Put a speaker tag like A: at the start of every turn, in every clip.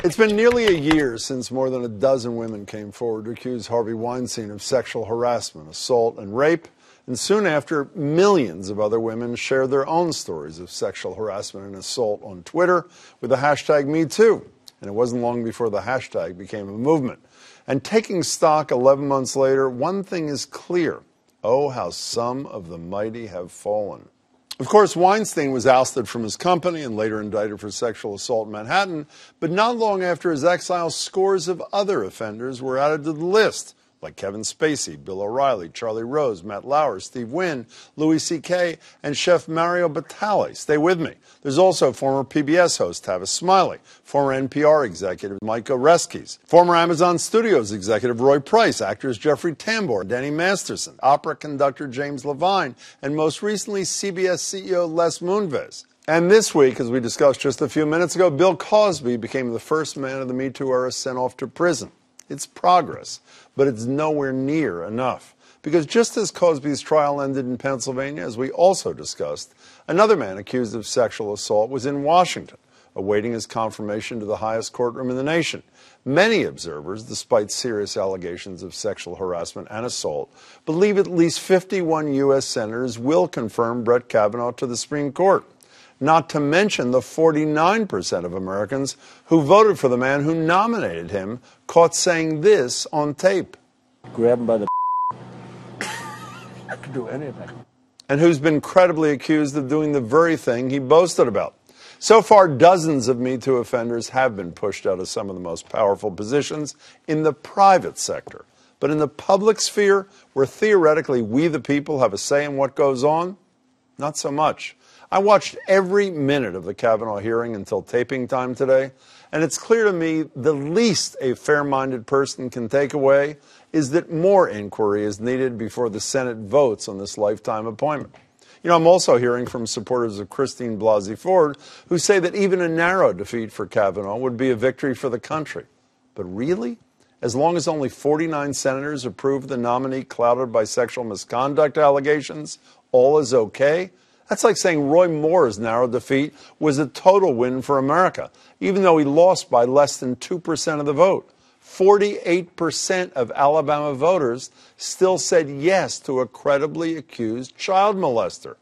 A: It's been nearly a year since more than a dozen women came forward to accuse Harvey Weinstein of sexual harassment, assault, and rape. And soon after, millions of other women shared their own stories of sexual harassment and assault on Twitter with the hashtag #MeToo. And it wasn't long before the hashtag became a movement. And taking stock 11 months later, one thing is clear. Oh, how some of the mighty have fallen. Of course, Weinstein was ousted from his company and later indicted for sexual assault in Manhattan, but not long after his exile, scores of other offenders were added to the list, like Kevin Spacey, Bill O'Reilly, Charlie Rose, Matt Lauer, Steve Wynn, Louis C.K., and Chef Mario Batali. Stay with me. There's also former PBS host Tavis Smiley, former NPR executive Mike Oreskes, former Amazon Studios executive Roy Price, actors Jeffrey Tambor, Danny Masterson, opera conductor James Levine, and most recently CBS CEO Les Moonves. And this week, as we discussed just a few minutes ago, Bill Cosby became the first man of the Me Too era sent off to prison. It's progress, but it's nowhere near enough. Because just as Cosby's trial ended in Pennsylvania, as we also discussed, another man accused of sexual assault was in Washington, awaiting his confirmation to the highest courtroom in the nation. Many observers, despite serious allegations of sexual harassment and assault, believe at least 51 U.S. senators will confirm Brett Kavanaugh to the Supreme Court. Not to mention the 49% of Americans who voted for the man who nominated him, caught saying this on tape.
B: Grab him by the I could do anything.
A: And who's been credibly accused of doing the very thing he boasted about. So far, dozens of Me Too offenders have been pushed out of some of the most powerful positions in the private sector. But in the public sphere, where theoretically we the people have a say in what goes on, not so much. I watched every minute of the Kavanaugh hearing until taping time today, and it's clear to me the least a fair-minded person can take away is that more inquiry is needed before the Senate votes on this lifetime appointment. You know, I'm also hearing from supporters of Christine Blasey Ford who say that even a narrow defeat for Kavanaugh would be a victory for the country. But really? As long as only 49 senators approve the nominee clouded by sexual misconduct allegations, all is okay? That's like saying Roy Moore's narrow defeat was a total win for America, even though he lost by less than 2% of the vote. 48% of Alabama voters still said yes to a credibly accused child molester.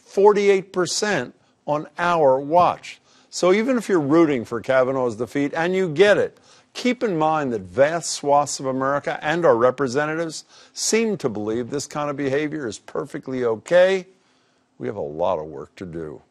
A: 48% on our watch. So even if you're rooting for Kavanaugh's defeat, and you get it, keep in mind that vast swaths of America and our representatives seem to believe this kind of behavior is perfectly okay. We have a lot of work to do.